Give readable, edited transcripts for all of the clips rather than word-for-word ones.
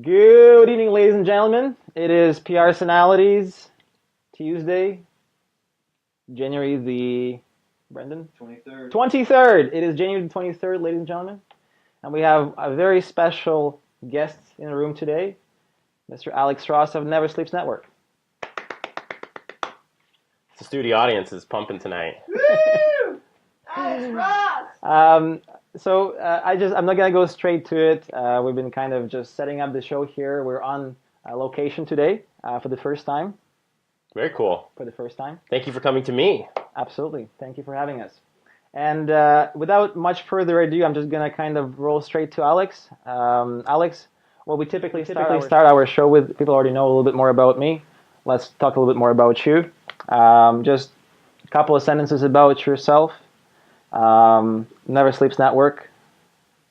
Good evening, ladies and gentlemen. It is PRsonalities Tuesday, January the 23rd. 23rd. It is January the 23rd, ladies and gentlemen, and we have a very special guest in the room today, Mr. Alex Ross of Never Sleeps Network. The studio audience is pumping tonight. Woo! Alex Ross! I'm not gonna go straight to it. We've been kind of just setting up the show here. We're on location today for the first time. Very cool. For the first time. Thank you for coming to me. Absolutely. Thank you for having us. And without much further ado, I'm just gonna kind of roll straight to Alex. Alex, well, we typically start our show with people already know a little bit more about me. Let's talk a little bit more about you. Just a couple of sentences about yourself. Never Sleeps Network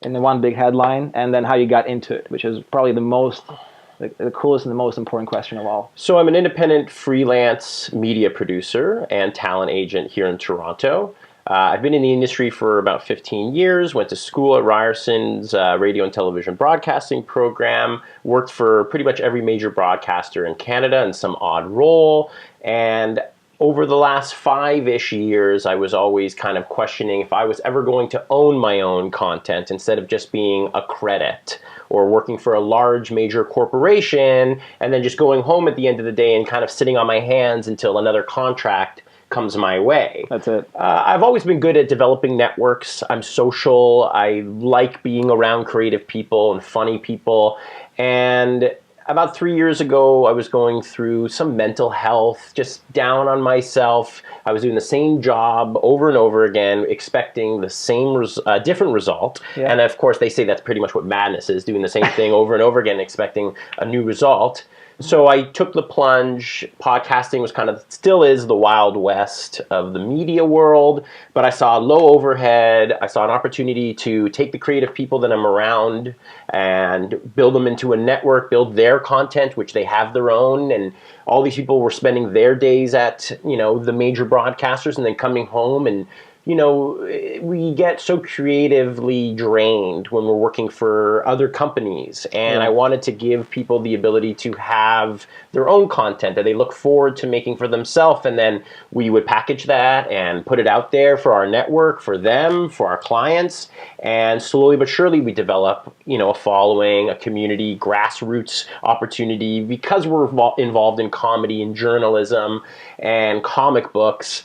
in the one big headline, and then how you got into it, which is probably the coolest and the most important question of all. So I'm an independent freelance media producer and talent agent here in Toronto. I've been in the industry for about 15 years, went to school at Ryerson's radio and television broadcasting program, worked for pretty much every major broadcaster in Canada in some odd role, and over the last 5-ish years, I was always kind of questioning if I was ever going to own my own content instead of just being a credit or working for a large major corporation and then just going home at the end of the day and kind of sitting on my hands until another contract comes my way. That's it. I've always been good at developing networks. I'm social. I like being around creative people and funny people. And about 3 years ago, I was going through some mental health, just down on myself. I was doing the same job over and over again, expecting the same different result. Yeah. And of course, they say that's pretty much what madness is, doing the same thing over and over again, expecting a new result. So I took the plunge. Podcasting was still is the Wild West of the media world, but I saw low overhead. I saw an opportunity to take the creative people that I'm around and build them into a network, build their content, which they have their own. And all these people were spending their days at, the major broadcasters and then coming home and we get so creatively drained when we're working for other companies. And I wanted to give people the ability to have their own content that they look forward to making for themselves. And then we would package that and put it out there for our network, for them, for our clients. And slowly but surely we develop, a following, a community, grassroots opportunity. Because we're involved in comedy and journalism and comic books,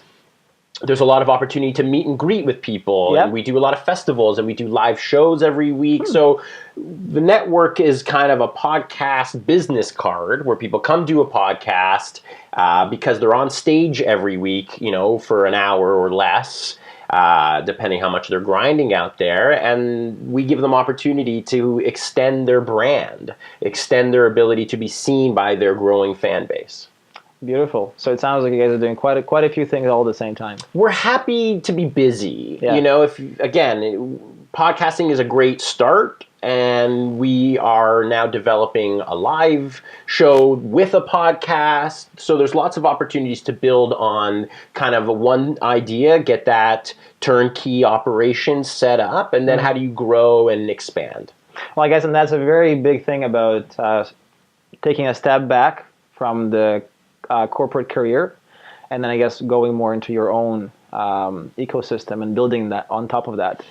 there's a lot of opportunity to meet and greet with people. Yep. And we do a lot of festivals and we do live shows every week. So the network is kind of a podcast business card where people come do a podcast because they're on stage every week, for an hour or less, depending how much they're grinding out there. And we give them opportunity to extend their brand, extend their ability to be seen by their growing fan base. Beautiful. So it sounds like you guys are doing quite a few things all at the same time. We're happy to be busy. Yeah. Podcasting is a great start, and we are now developing a live show with a podcast. So there's lots of opportunities to build on kind of one idea, get that turnkey operation set up, and then how do you grow and expand? Well, I guess, and that's a very big thing about taking a step back from the corporate career, and then I guess going more into your own ecosystem and building that on top of that.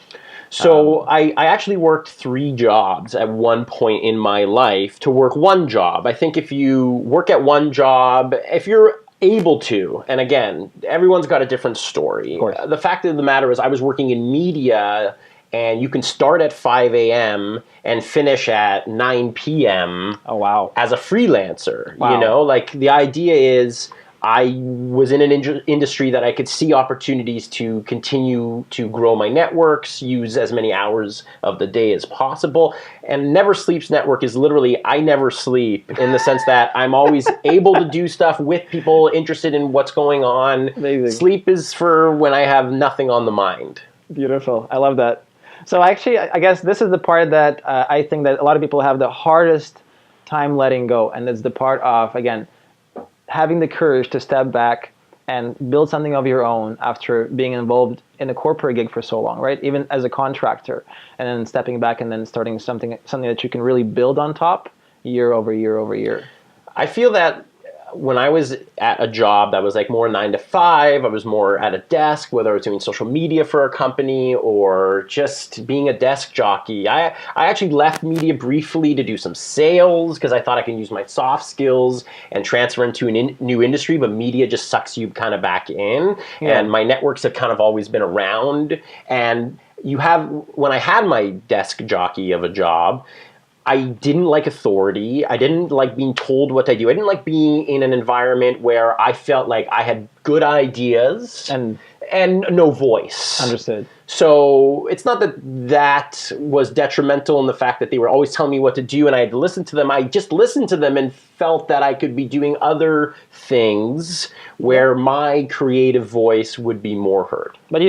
So I actually worked 3 jobs at one point in my life to work one job. I think if you work at one job, if you're able to, and again, everyone's got a different story. The fact of the matter is I was working in media, and you can start at 5 a.m. and finish at 9 p.m. Oh, wow. As a freelancer. Wow. The idea is I was in an industry that I could see opportunities to continue to grow my networks, use as many hours of the day as possible. And Never Sleeps Network is literally, I never sleep, in the sense that I'm always able to do stuff with people interested in what's going on. Amazing. Sleep is for when I have nothing on the mind. Beautiful. I love that. So actually, I guess this is the part that I think that a lot of people have the hardest time letting go. And it's the part of, again, having the courage to step back and build something of your own after being involved in a corporate gig for so long, right? Even as a contractor, and then stepping back and then starting something that you can really build on top year over year over year? I feel that when I was at a job that was like more 9 to 5, I was more at a desk, whether I was doing social media for a company or just being a desk jockey. I actually left media briefly to do some sales because I thought I can use my soft skills and transfer into a new industry, but media just sucks you kind of back in. Yeah. And my networks have kind of always been around. And when I had my desk jockey of a job, I didn't like authority. I didn't like being told what to do. I didn't like being in an environment where I felt like I had good ideas and no voice. Understood. So it's not that was detrimental in the fact that they were always telling me what to do and I had to listen to them. I just listened to them and felt that I could be doing other things where my creative voice would be more heard. But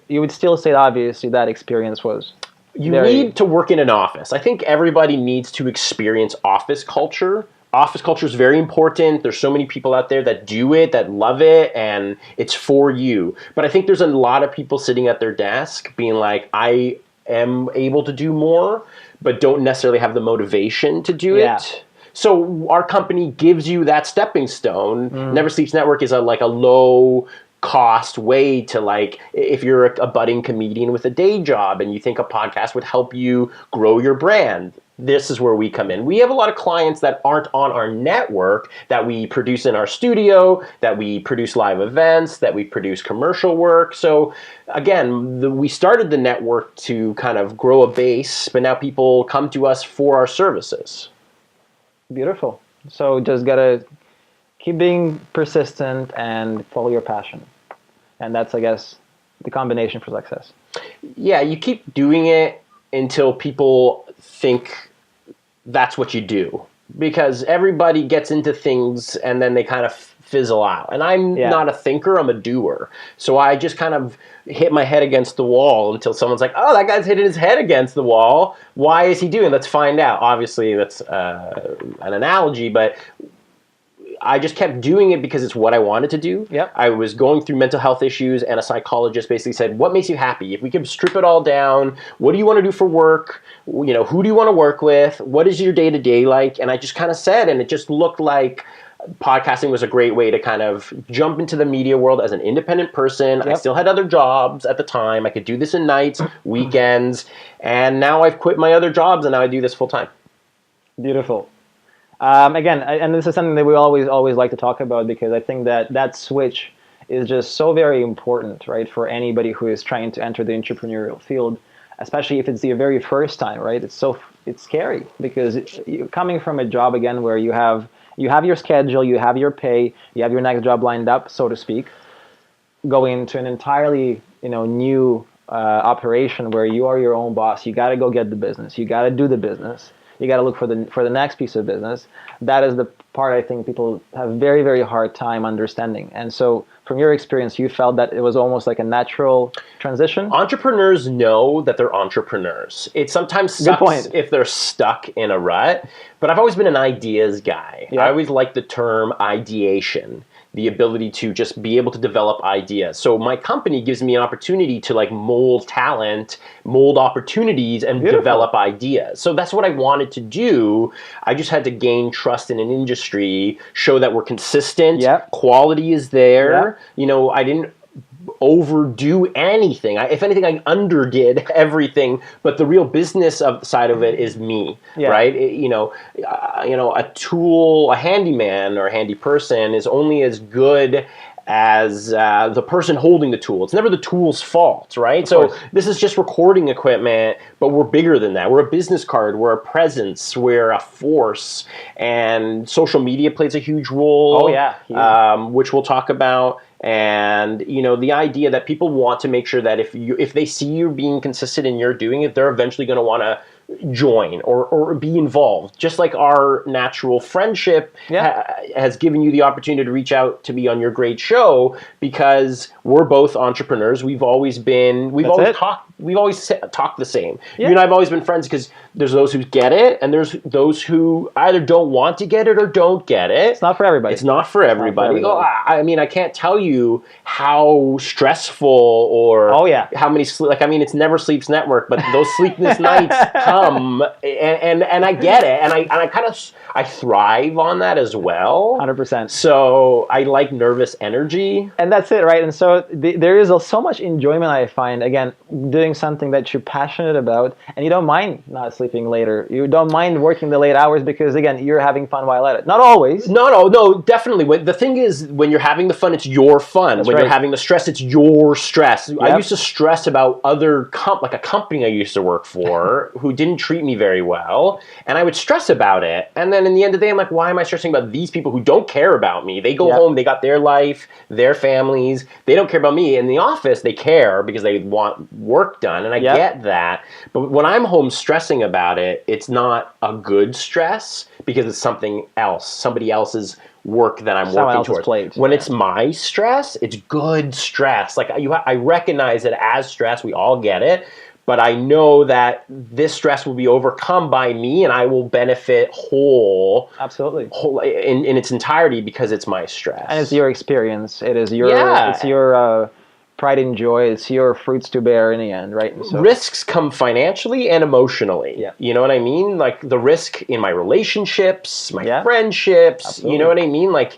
you would still say, obviously, that experience was... You need to work in an office. I think everybody needs to experience office culture. Office culture is very important. There's so many people out there that do it, that love it, and it's for you. But I think there's a lot of people sitting at their desk being like, I am able to do more, but don't necessarily have the motivation to do it. So our company gives you that stepping stone. Never Sleeps Network is a low cost way to, like, if you're a budding comedian with a day job and you think a podcast would help you grow your brand, this is where we come in. We have a lot of clients that aren't on our network that we produce in our studio, that we produce live events, that we produce commercial work. So again, we started the network to kind of grow a base, but now people come to us for our services. Beautiful. So just gotta keep being persistent and follow your passion. And that's, I guess, the combination for success. Yeah, you keep doing it until people think that's what you do. Because everybody gets into things and then they kind of fizzle out. And I'm not a thinker, I'm a doer. So I just kind of hit my head against the wall until someone's like, oh, that guy's hitting his head against the wall. Why is he doing? Let's find out. Obviously, that's an analogy, but I just kept doing it because it's what I wanted to do. Yep. I was going through mental health issues, and a psychologist basically said, what makes you happy? If we could strip it all down, what do you want to do for work? Who do you want to work with? What is your day-to-day like? And I just kind of said, and it just looked like podcasting was a great way to kind of jump into the media world as an independent person. Yep. I still had other jobs at the time. I could do this in nights, weekends, and now I've quit my other jobs, and now I do this full-time. Beautiful. Again, and this is something that we always like to talk about, because I think that switch is just so very important, right, for anybody who is trying to enter the entrepreneurial field, especially if it's the very first time, right? It's scary, because you're coming from a job, again, where you have your schedule, you have your pay, you have your next job lined up, so to speak, going into an entirely new operation where you are your own boss. You got to go get the business. You got to do the business. You got to look for the next piece of business. That is the part I think people have very, very hard time understanding. And so from your experience, you felt that it was almost like a natural transition? Entrepreneurs know that they're entrepreneurs. It sometimes sucks if they're stuck in a rut, but I've always been an ideas guy. Yeah. I always like the term ideation, the ability to just be able to develop ideas. So my company gives me an opportunity to mold talent, mold opportunities, and develop ideas. So that's what I wanted to do. I just had to gain trust in an industry, show that we're consistent, quality is there. I didn't overdo anything. If anything, I underdid everything, but the real business side of it is me, right? A tool, a handyman or a handy person is only as good as the person holding the tool. It's never the tool's fault, right? So this is just recording equipment, but we're bigger than that. We're a business card, we're a presence, we're a force, and social media plays a huge role, which we'll talk about. And the idea that people want to make sure that if they see you being consistent and you're doing it, they're eventually going to want to join or be involved. Just like our natural friendship has given you the opportunity to reach out to be on your great show, because we're both entrepreneurs. We've always talked the same. You and I have always been friends because there's those who get it and there's those who either don't want to get it or don't get it. It's not for everybody. It's not for everybody. I can't tell you how stressful or how many it's never Sleeps Network, but those sleepless nights come and I get it, and I kind of I thrive on that as well. 100%. So I like nervous energy, and that's it, right? And so there is so much enjoyment, I find, again, doing something that you're passionate about, and you don't mind not sleeping later. You don't mind working the late hours because, again, you're having fun while at it. Not always. No, definitely. The thing is, when you're having the fun, it's your fun. That's when right. you're having the stress, it's your stress. Yep. I used to stress about other like a company I used to work for who didn't treat me very well, and I would stress about it. And then in the end of the day, I'm like, why am I stressing about these people who don't care about me? They go Yep. home, they got their life, their families. They don't care about me. In the office, they care because they want work done, and I Yep. get that. But when I'm home stressing about it, it's not a good stress because it's something else, somebody else's work that I'm Someone working else's towards. plate. When Yeah. it's my stress, it's good stress. Like I recognize it as stress. We all get it. But I know that this stress will be overcome by me, and I will benefit whole Absolutely. in its entirety because it's my stress. And it's your experience. It is your, Yeah. it's your pride and joy. It's your fruits to bear in the end, right? And so, risks come financially and emotionally. Yeah. You know what I mean? Like the risk in my relationships, my Yeah. friendships. Absolutely. You know what I mean? Like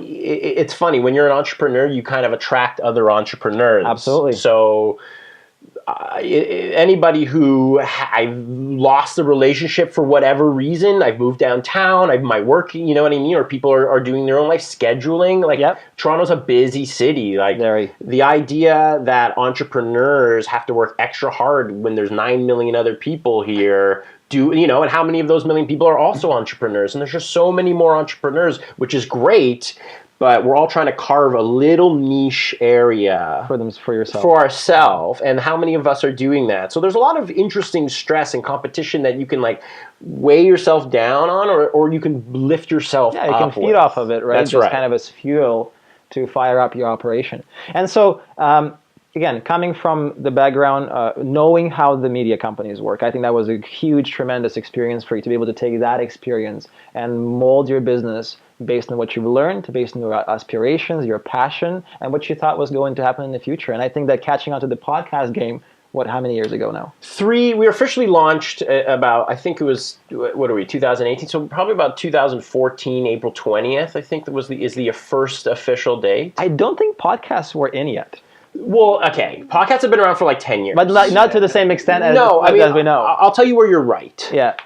it's funny when you're an entrepreneur, you kind of attract other entrepreneurs. Absolutely. So anybody who I've lost the relationship for whatever reason, I've moved downtown, I've my work, you know what I mean, or people are doing their own life scheduling. Like Yep. Toronto's a busy city. Like Very. the idea that entrepreneurs have to work extra hard when there's 9 million other people here. And how many of those million people are also entrepreneurs? And there's just so many more entrepreneurs, which is great. But we're all trying to carve a little niche area for yourself. for ourselves, and how many of us are doing that? So there's a lot of interesting stress and competition that you can like weigh yourself down on, or you can lift yourself up. Yeah, you can feed with. off of it, right? That's Just right. kind of as fuel to fire up your operation. And so, again, coming from the background, knowing how the media companies work, I think that was a huge, tremendous experience for you to be able to take that experience and mold your business based on what you've learned, based on your aspirations, your passion, and what you thought was going to happen in the future. And I think that catching on to the podcast game, how many years ago now? 3. We officially launched about, I think it was, 2018? So probably about 2014, April 20th. I think that is the first official date. I don't think podcasts were in yet. Well, okay, podcasts have been around for like 10 years. But not to the same extent as, no, as we know. I'll tell you where you're right. Yeah.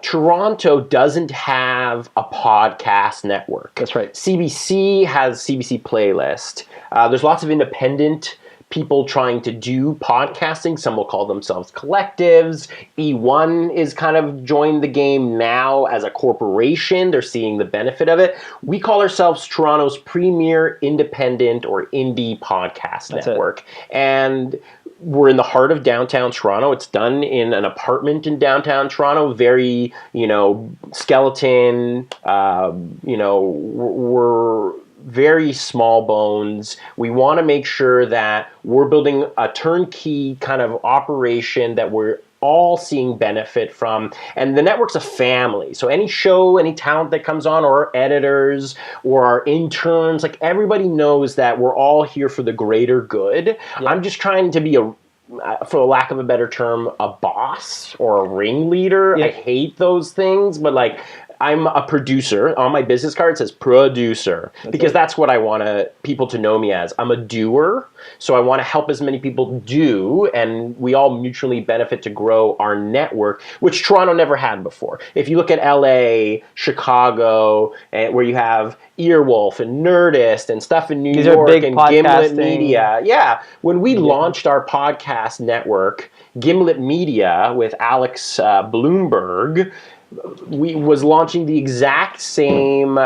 Toronto doesn't have a podcast network. That's right. CBC has CBC Playlist. There's lots of independent people trying to do podcasting. Some will call themselves collectives. E1 is kind of joined the game now as a corporation. They're seeing the benefit of it. We call ourselves Toronto's premier independent or indie podcast network. And we're in the heart of downtown Toronto. It's done in an apartment in downtown Toronto. Very, skeleton. We're very small bones. We want to make sure that we're building a turnkey kind of operation that we're all seeing benefit from. And the network's a family. So any show, any talent that comes on, or our editors or our interns, like everybody knows that we're all here for the greater good. Yeah. I'm just trying to be for lack of a better term, a boss or a ringleader. Yeah. I hate those things, but like I'm a producer. On my business card it says producer because that's what I want people to know me as. I'm a doer, so I want to help as many people do, and we all mutually benefit to grow our network, which Toronto never had before. If you look at LA, Chicago, and where you have Earwolf and Nerdist and stuff in New York and Gimlet Media. Yeah, when we launched our podcast network, Gimlet Media with Alex Bloomberg, we was launching the exact same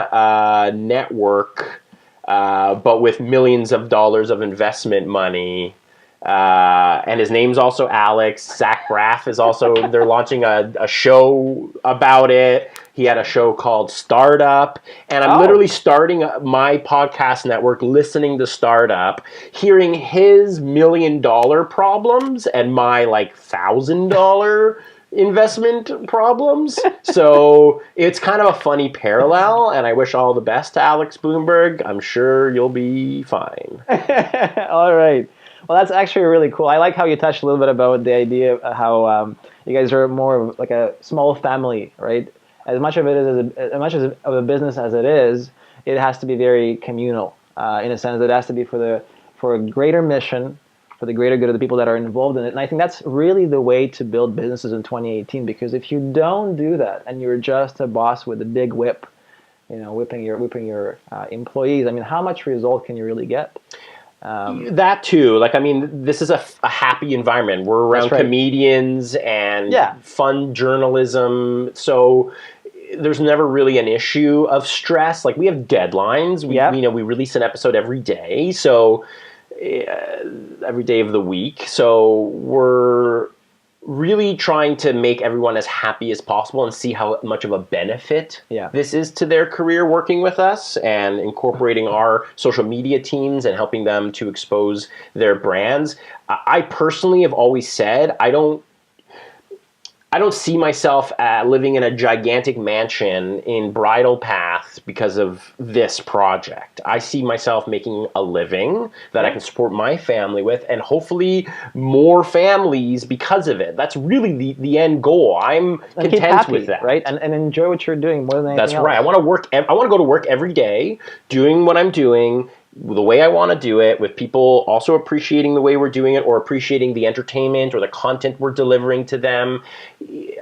network, but with millions of dollars of investment money. And his name's also Alex. Zach Braff is also, they're launching a show about it. He had a show called Startup. And I'm literally starting my podcast network, listening to Startup, hearing his $1 million problems and my like $1,000 investment problems. So it's kind of a funny parallel, and I wish all the best to Alex Bloomberg. I'm sure you'll be fine. All right. Well, that's actually really cool. I like how you touched a little bit about the idea of how You guys are more of like a small family, right? As much of it is as much of a business as it has to be very communal in a sense. It has to be for a greater mission, for the greater good of the people that are involved in it. And I think that's really the way to build businesses in 2018. Because if you don't do that and you're just a boss with a big whip, whipping your employees, I mean, how much result can you really get? That too. Like, I mean, this is a happy environment. We're around comedians and fun journalism. So there's never really an issue of stress. Like, we have deadlines. We release an episode every day. So every day of the week. So we're really trying to make everyone as happy as possible and see how much of a benefit this is to their career working with us, and incorporating our social media teams and helping them to expose their brands. I personally have always said I don't see myself living in a gigantic mansion in Bridle Path because of this project. I see myself making a living that I can support my family with, and hopefully more families because of it. That's really the end goal. I'm content with that. Right? And enjoy what you're doing more than anything else. That's right. I want to go to work every day doing what I'm doing, the way I want to do it, with people also appreciating the way we're doing it, or appreciating the entertainment or the content we're delivering to them.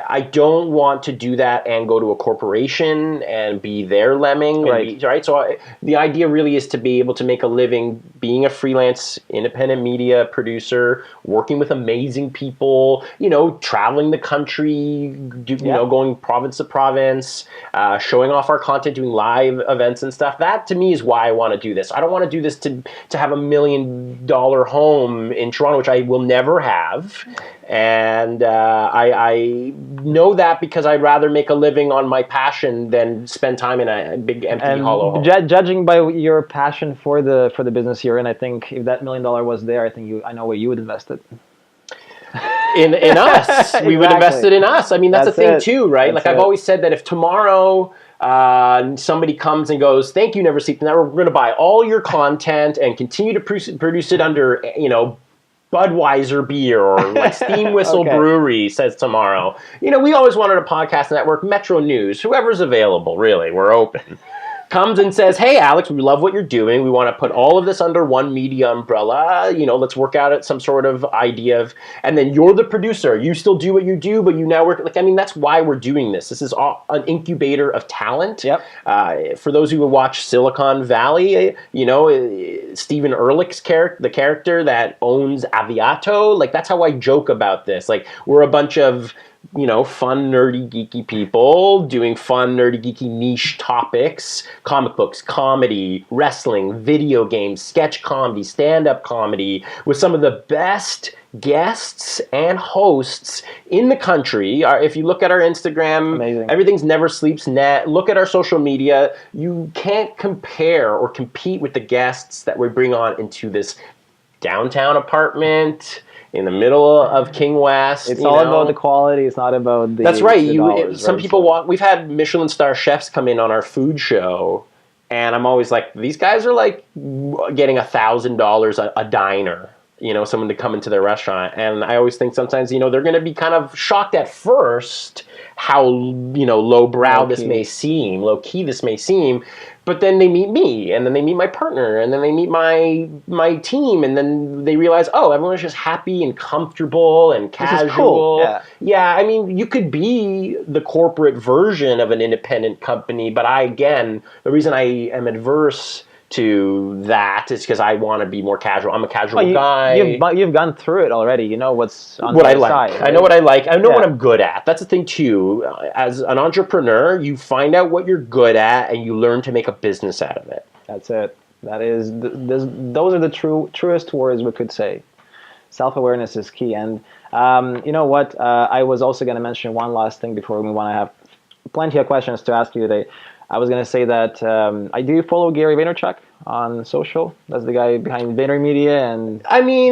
I don't want to do that and go to a corporation and be their lemming. Right. So the idea really is to be able to make a living being a freelance independent media producer, working with amazing people, traveling the country, going province to province, showing off our content, doing live events and stuff. That to me is why I want to do this. I don't want to do this to have $1 million home in Toronto, which I will never have. And I know that because I'd rather make a living on my passion than spend time in a big empty hollow home. Judging by your passion for the business you're in, I think if that $1 million was there, I know where you would invest it. In us. We would invest it in us. I mean, that's the thing too, right? I've always said that if tomorrow somebody comes and goes, "Thank you, Never Sleep Network, we're going to buy all your content and continue to produce it under, Budweiser beer or like Steam Whistle Brewery," says tomorrow. We always wanted a podcast network, Metro News, whoever's available, really, we're open. Comes and says, "Hey, Alex, we love what you're doing. We want to put all of this under one media umbrella. Let's work out at some sort of idea of," and then you're the producer. You still do what you do, but you now work. That's why we're doing this. This is an incubator of talent. Yep. For those who have watched Silicon Valley, Stephen Ehrlich's the character that owns Aviato. That's how I joke about this. We're a bunch of fun, nerdy, geeky people doing fun, nerdy, geeky niche topics, comic books, comedy, wrestling, video games, sketch comedy, stand-up comedy, with some of the best guests and hosts in the country. If you look at our Instagram, amazing. Everything's Never Sleeps Net. Look at our social media. You can't compare or compete with the guests that we bring on into this downtown apartment in the middle of King West. It's all about the quality. It's not about the. That's right. The dollars, some people want. We've had Michelin star chefs come in on our food show, and I'm always like, these guys are getting $1,000 a diner. Someone to come into their restaurant, and I always think sometimes they're going to be kind of shocked at first how lowbrow this may seem, low key this may seem. But then they meet me, and then they meet my partner, and then they meet my team, and then they realize, everyone's just happy and comfortable and casual. This is cool. Yeah, I mean, you could be the corporate version of an independent company, but the reason I am adverse to that is because I want to be more casual. I'm a casual guy. You've gone through it already. You know what's on what the I like. side. Right? I know what I like. I know what I'm good at. That's the thing too. As an entrepreneur, you find out what you're good at, and you learn to make a business out of it. That's it. That is. Those are the truest words we could say. Self-awareness is key. And you know what? I was also going to mention one last thing before we move on. I have plenty of questions to ask you today. I was going to say that I do follow Gary Vaynerchuk on social. That's the guy behind VaynerMedia and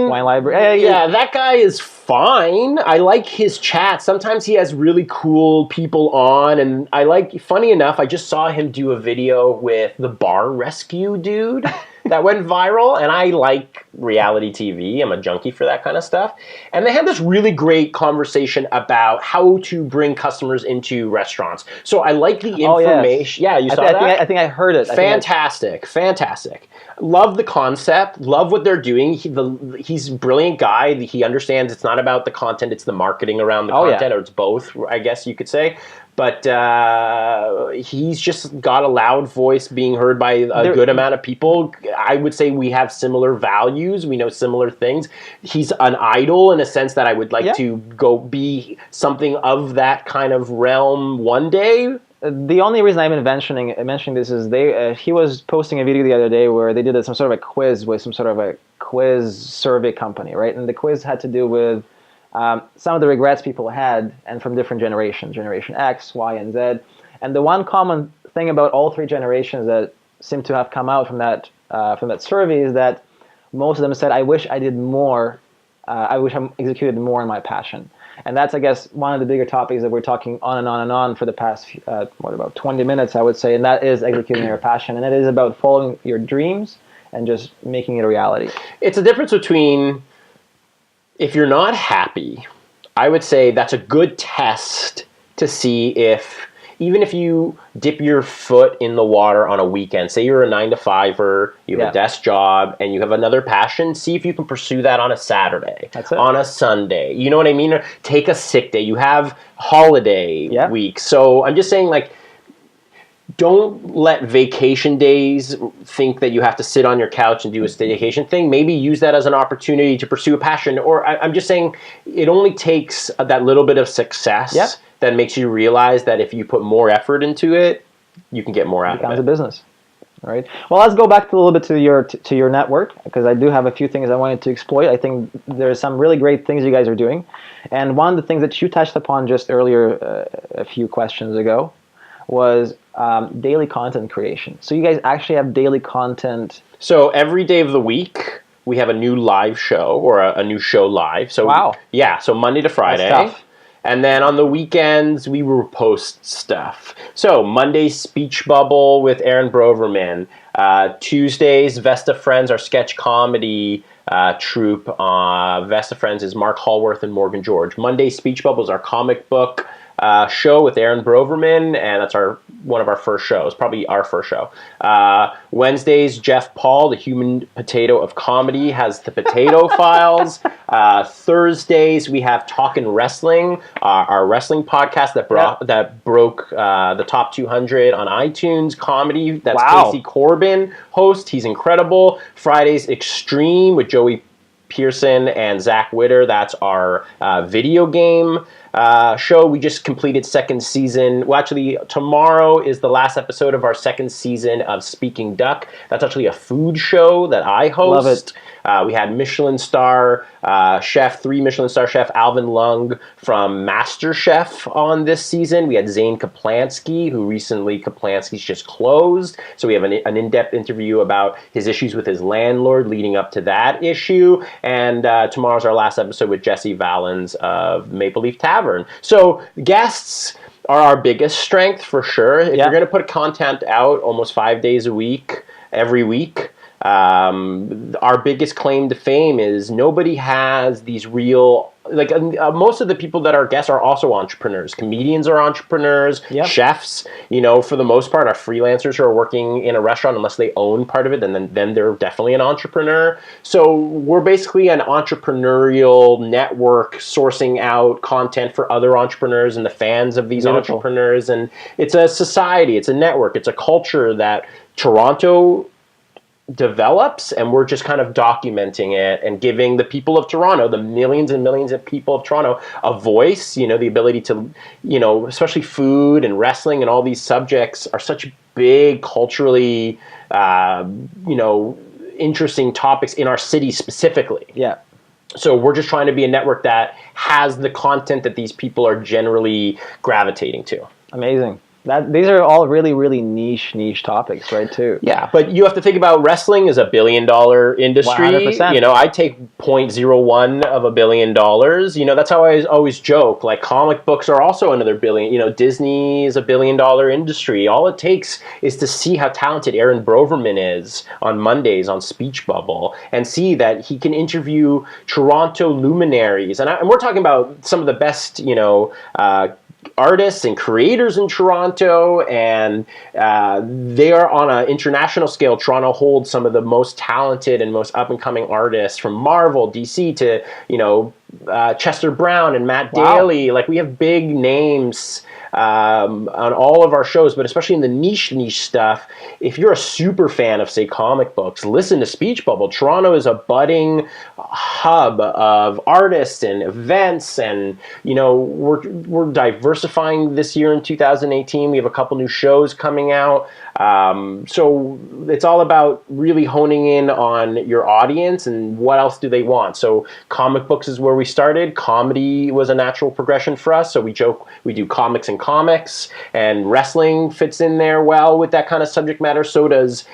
Wine Library. Yeah, that guy is fine. I like his chat. Sometimes he has really cool people on, and funny enough, I just saw him do a video with the bar rescue dude. that went viral, and I like reality TV. I'm a junkie for that kind of stuff. And they had this really great conversation about how to bring customers into restaurants. So I like the information. Yes. Yeah, you saw that? I think I heard it. Fantastic. Love the concept. Love what they're doing. He's a brilliant guy. He understands it's not about the content, it's the marketing around the content, or it's both, I guess you could say. But he's just got a loud voice being heard by a good amount of people. I would say we have similar values. We know similar things. He's an idol in a sense that I would like to go be something of that kind of realm one day. The only reason I've been mentioning this is he was posting a video the other day where they did some sort of a quiz with some sort of a quiz survey company, right? And the quiz had to do with some of the regrets people had, and from different generations, Generation X, Y, and Z. And the one common thing about all three generations that seem to have come out from that survey is that most of them said, I wish I did more, I wish I executed more in my passion. And that's, I guess, one of the bigger topics that we're talking on and on and on for the past, about 20 minutes, I would say, and that is executing your passion. And it is about following your dreams and just making it a reality. It's a difference between, if you're not happy, I would say that's a good test to see if, even if you dip your foot in the water on a weekend, say you're a 9-to-5er, you have a desk job, and you have another passion, see if you can pursue that on a Saturday, on a Sunday. You know what I mean? Or take a sick day. You have holiday weeks. So I'm just saying, like, don't let vacation days think that you have to sit on your couch and do a staycation thing. Maybe use that as an opportunity to pursue a passion. Or I'm just saying it only takes that little bit of success that makes you realize that if you put more effort into it, you can get more out of it. It becomes a business. All right. Well, let's go back a little bit to your network, because I do have a few things I wanted to exploit. I think there's some really great things you guys are doing. And one of the things that you touched upon just earlier, a few questions ago, was daily content creation. So you guys actually have daily content. So every day of the week, we have a new live show, or a new show live. So so Monday to Friday. That's tough. And then on the weekends, we will post stuff. So Monday's Speech Bubble with Aaron Broverman. Tuesdays, Vesta Friends, our sketch comedy troupe. Vesta Friends is Mark Hallworth and Morgan George. Monday's Speech Bubble is our comic book show with Aaron Broverman, and that's one of our first shows, probably our first show. Wednesdays, Jeff Paul, the human potato of comedy, has the Potato Files. Thursdays, we have Talkin' Wrestling, our wrestling podcast that broke the top 200 on iTunes comedy. That's Casey Corbin host. He's incredible. Fridays, Extreme with Joey Pearson and Zach Witter. That's our video game show. We just completed second season. Well, actually, tomorrow is the last episode of our second season of Speaking Duck. That's actually a food show that I host. Love it. We had Michelin star chef, 3 Michelin star chef Alvin Lung from MasterChef on this season. We had Zane Kaplansky, who recently, Kaplansky's just closed. So we have an in-depth interview about his issues with his landlord leading up to that issue. And tomorrow's our last episode with Jesse Valens of Maple Leaf Tavern. So guests are our biggest strength for sure. If you're going to put content out almost 5 days a week, every week, our biggest claim to fame is nobody has these real, like most of the people that are guests are also entrepreneurs. Comedians are entrepreneurs, chefs, for the most part, are freelancers who are working in a restaurant. Unless they own part of it, then they're definitely an entrepreneur. So we're basically an entrepreneurial network sourcing out content for other entrepreneurs and the fans of these entrepreneurs. And it's a society, it's a network, it's a culture that Toronto develops, and we're just kind of documenting it and giving the people of Toronto, the millions and millions of people of Toronto, a voice, the ability to, especially food and wrestling and all these subjects are such big culturally, interesting topics in our city specifically. Yeah. So we're just trying to be a network that has the content that these people are generally gravitating to. Amazing. These are all really, really niche topics, right? Too. Yeah, but you have to think about wrestling is $1 billion industry. 100%. You know, I take 0.01 of $1 billion. You know, that's how I always joke. Like comic books are also another billion. You know, Disney is $1 billion industry. All it takes is to see how talented Aaron Broverman is on Mondays on Speech Bubble, and see that he can interview Toronto luminaries, and we're talking about some of the best, you know, artists and creators in Toronto, and they are on an international scale. Toronto holds some of the most talented and most up-and-coming artists from Marvel, DC to, you know, Chester Brown and Matt Daly. Like, we have big names on all of our shows, but especially in the niche stuff. If you're a super fan of, say, comic books, listen to Speech Bubble. Toronto is a budding hub of artists and events, and you know, we're diversifying this year in 2018. We have a couple new shows coming out. So it's all about really honing in on your audience and what else do they want. So comic books is where we started. Comedy was a natural progression for us. So we joke, we do comics and comics, and wrestling fits in there well with that kind of subject matter. So does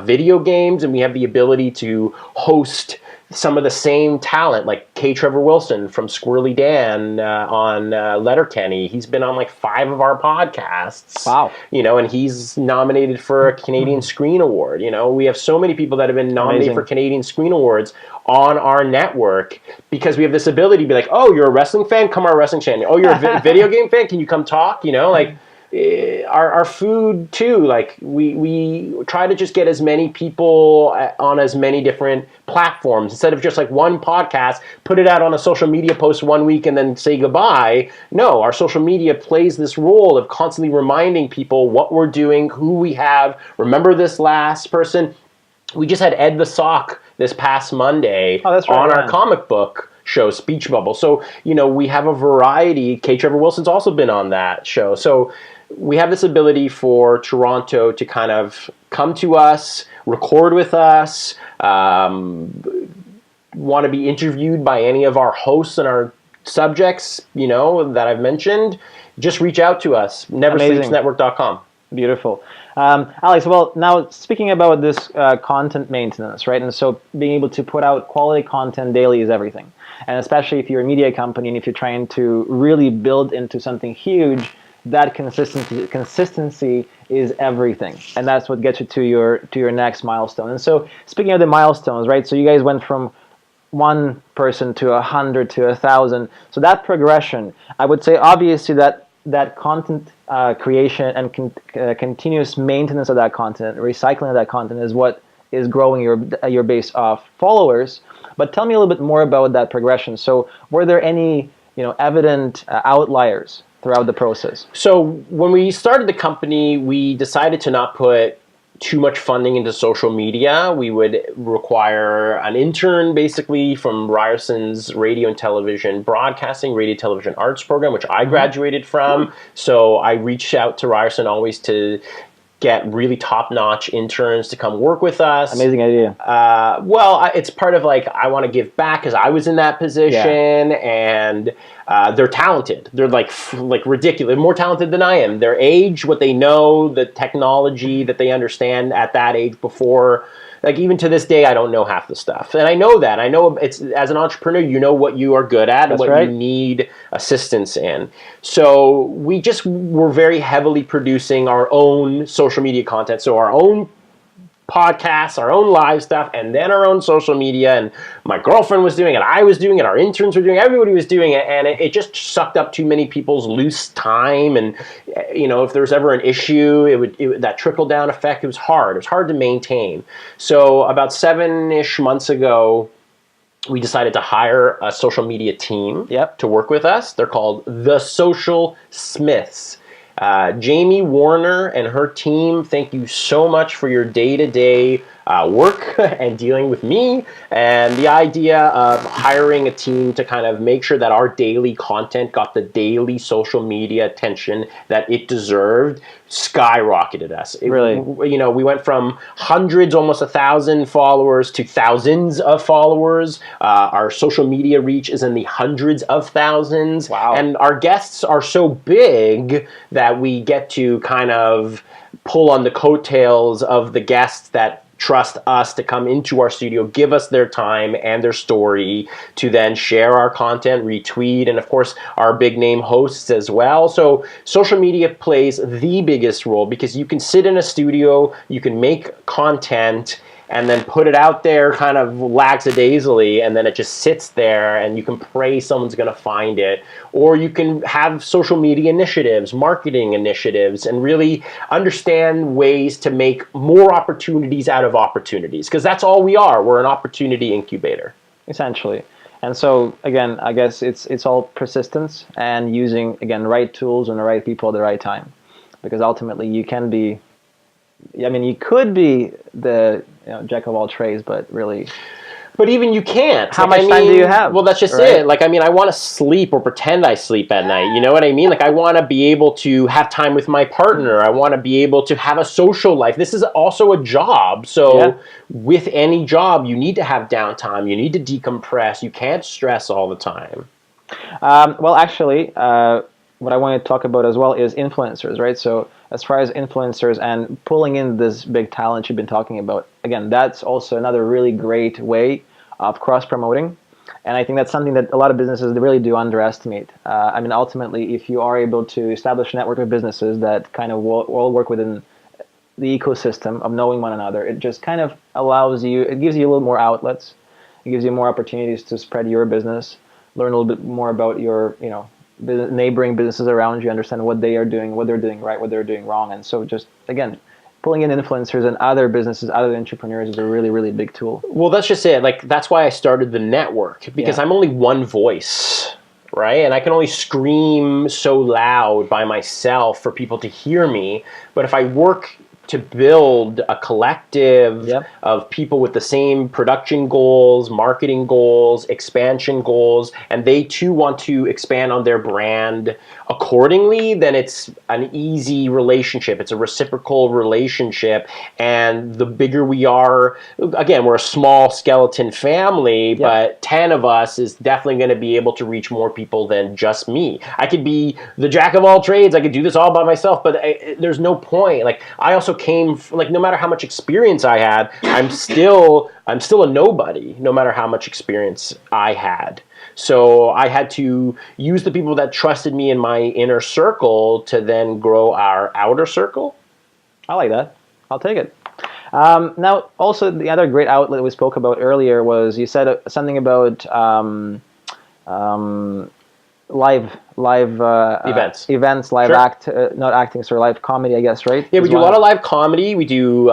video games, and we have the ability to host some of the same talent, like K. Trevor Wilson from Squirrely Dan on Letterkenny. He's been on like 5 of our podcasts. Wow. You know, and he's nominated for a Canadian Screen Award. You know, we have so many people that have been nominated for Canadian Screen Awards on our network because we have this ability to be like, oh, you're a wrestling fan? Come our wrestling channel. Oh, you're a video game fan? Can you come talk? You know, like, our food too, like we try to just get as many people on as many different platforms instead of just like one podcast, put it out on a social media post one week and then say goodbye. No, our social media plays this role of constantly reminding people what we're doing, who we have. Remember this last person? We just had Ed the Sock this past Monday on our comic book show, Speech Bubble. So, you know, we have a variety. K. Trevor Wilson's also been on that show. So we have this ability for Toronto to kind of come to us, record with us, want to be interviewed by any of our hosts and our subjects, you know, that I've mentioned. Just reach out to us, neversleepsnetwork.com. Beautiful. Alex, well, now speaking about this content maintenance, right? And so being able to put out quality content daily is everything. And especially if you're a media company and if you're trying to really build into something huge, that consistency is everything, and that's what gets you to your next milestone. And so, speaking of the milestones, right? So you guys went from 1 person to 100 to 1,000. So that progression, I would say, obviously that content creation and continuous maintenance of that content, recycling of that content, is what is growing your base of followers. But tell me a little bit more about that progression. So, were there any evident outliers throughout the process? So when we started the company, we decided to not put too much funding into social media. We would require an intern basically from Ryerson's radio and television broadcasting, radio television arts program, which I graduated from. So I reached out to Ryerson always to get really top-notch interns to come work with us. Amazing idea. Well, it's part of like, I want to give back because I was in that position, and they're talented. They're like ridiculous, more talented than I am. Their age, what they know, the technology that they understand at that age before. Like, even to this day, I don't know half the stuff. And I know that. I know it's, as an entrepreneur, you know what you are good at and what you need assistance in. So we just were very heavily producing our own social media content. So our own podcasts, our own live stuff, and then our own social media. And my girlfriend was doing it, I was doing it, our interns were doing it, everybody was doing it, and it just sucked up too many people's loose time. And you know, if there was ever an issue, it would that trickle down effect. It was hard to maintain. So about 7-ish months ago, we decided to hire a social media team to work with us. They're called the Social Smiths. Jamie Warner and her team, thank you so much for your day-to-day work and dealing with me, and the idea of hiring a team to kind of make sure that our daily content got the daily social media attention that it deserved skyrocketed us. Really? We went from hundreds, almost 1,000 followers to thousands of followers. Our social media reach is in the hundreds of thousands. Wow. And our guests are so big that we get to kind of pull on the coattails of the guests that trust us to come into our studio, give us their time and their story to then share our content, retweet, and of course our big name hosts as well. So social media plays the biggest role because you can sit in a studio, you can make content, and then put it out there kind of lackadaisically, and then it just sits there and you can pray someone's going to find it. Or you can have social media initiatives, marketing initiatives, and really understand ways to make more opportunities out of opportunities, because that's all we are. We're an opportunity incubator. Essentially. And so, again, I guess it's all persistence and using, again, the right tools and the right people at the right time. Because ultimately you can be, you could be the jack of all trades, but really... But even you can't. How much time do you have? Well, that's just right? it. I want to sleep or pretend I sleep at night. You know what I mean? I want to be able to have time with my partner. I want to be able to have a social life. This is also a job. So with any job, you need to have downtime. You need to decompress. You can't stress all the time. Well, actually, what I want to talk about as well is influencers, right? So as far as influencers and pulling in this big talent you've been talking about, again, that's also another really great way of cross-promoting. And I think that's something that a lot of businesses really do underestimate. Ultimately, if you are able to establish a network of businesses that kind of all work within the ecosystem of knowing one another, it just kind of allows you, it gives you a little more outlets. It gives you more opportunities to spread your business, learn a little bit more about your, neighboring businesses around you, understand what they are doing, what they're doing right, what they're doing wrong. And so just, again, pulling in influencers and other businesses, other entrepreneurs is a really, really big tool. Well, that's just it. That's why I started the network, because I'm only one voice, right? And I can only scream so loud by myself for people to hear me. But if I work to build a collective of people with the same production goals, marketing goals, expansion goals, and they too want to expand on their brand accordingly, then it's an easy relationship. It's a reciprocal relationship. And the bigger we are, again, we're a small skeleton family, but 10 of us is definitely going to be able to reach more people than just me. I could be the jack of all trades. I could do this all by myself, but there's no point. I also came no matter how much experience I had, I'm still a nobody, no matter how much experience I had. So I had to use the people that trusted me in my inner circle to then grow our outer circle. I like that. I'll take it. Now, also the other great outlet we spoke about earlier was, you said something about live events, live not acting, so live comedy, I guess, right? Yeah, we do a lot of live comedy. We do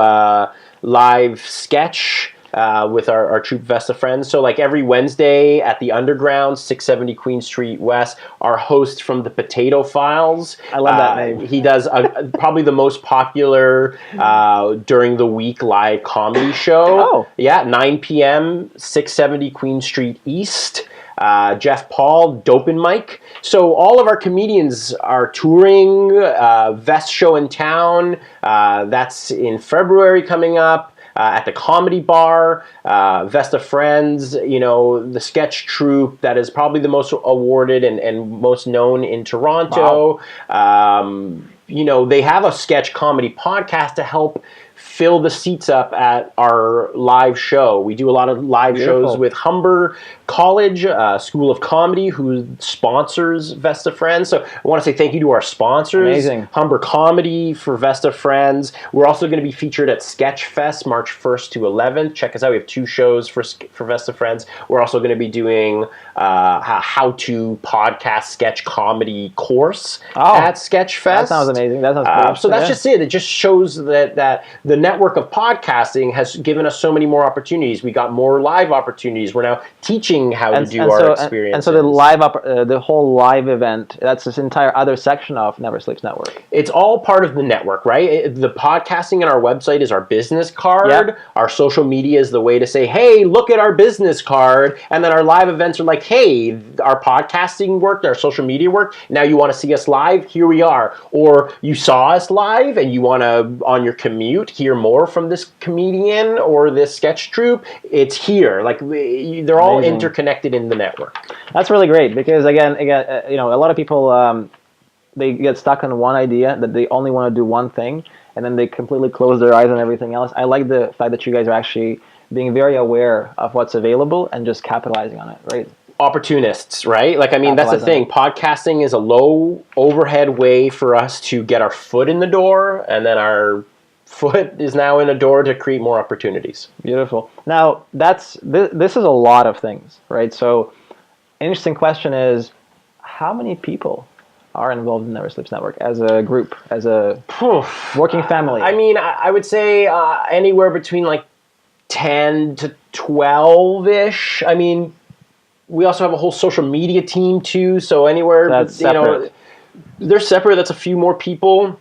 live sketch with our troupe Vesta Friends. So every Wednesday at the Underground, 670 Queen Street West, our host from the Potato Files. I love that name. He does probably the most popular during the week live comedy show. Oh. Yeah, 9 p.m., 670 Queen Street East. Jeff Paul, Dope and Mike. So all of our comedians are touring. Vest show in town. That's in February coming up. At the Comedy Bar, Vesta Friends, the sketch troupe that is probably the most awarded and most known in Toronto. Wow. They have a sketch comedy podcast to help fill the seats up at our live show. We do a lot of live shows with Humber College, School of Comedy, who sponsors Vesta Friends. So I want to say thank you to our sponsors. Amazing. Humber Comedy for Vesta Friends. We're also going to be featured at Sketchfest March 1st to 11th. Check us out. We have 2 shows for Vesta Friends. We're also going to be doing a how-to podcast sketch comedy course at Sketchfest. That sounds amazing. That sounds cool. So that's just it. It just shows that the network of podcasting has given us so many more opportunities. We got more live opportunities. We're now teaching how to do our experiences. And so the whole live event, that's this entire other section of Never Sleeps Network. It's all part of the network, right? The podcasting and our website is our business card. Yep. Our social media is the way to say, hey, look at our business card. And then our live events are like, hey, our podcasting worked, our social media worked. Now you want to see us live? Here we are. Or you saw us live and you want to, on your commute, hear more from this comedian or this sketch troupe. It's here. Like they're all Amazing. Interconnected in the network. That's really great because again, you know, a lot of people they get stuck on one idea that they only want to do one thing, and then they completely close their eyes on everything else. I like the fact that you guys are actually being very aware of what's available and just capitalizing on it, right? Opportunists, right? Like, I mean, that's the thing. Podcasting is a low overhead way for us to get our foot in the door, and then our foot is now in the door to create more opportunities. Beautiful. Now, this is a lot of things, right? So, interesting question is, how many people are involved in Never Sleeps Network as a group, as a working family? I mean, I would say anywhere between like 10 to 12-ish. I mean, we also have a whole social media team too, so anywhere, that's you know, they're separate. That's a few more people.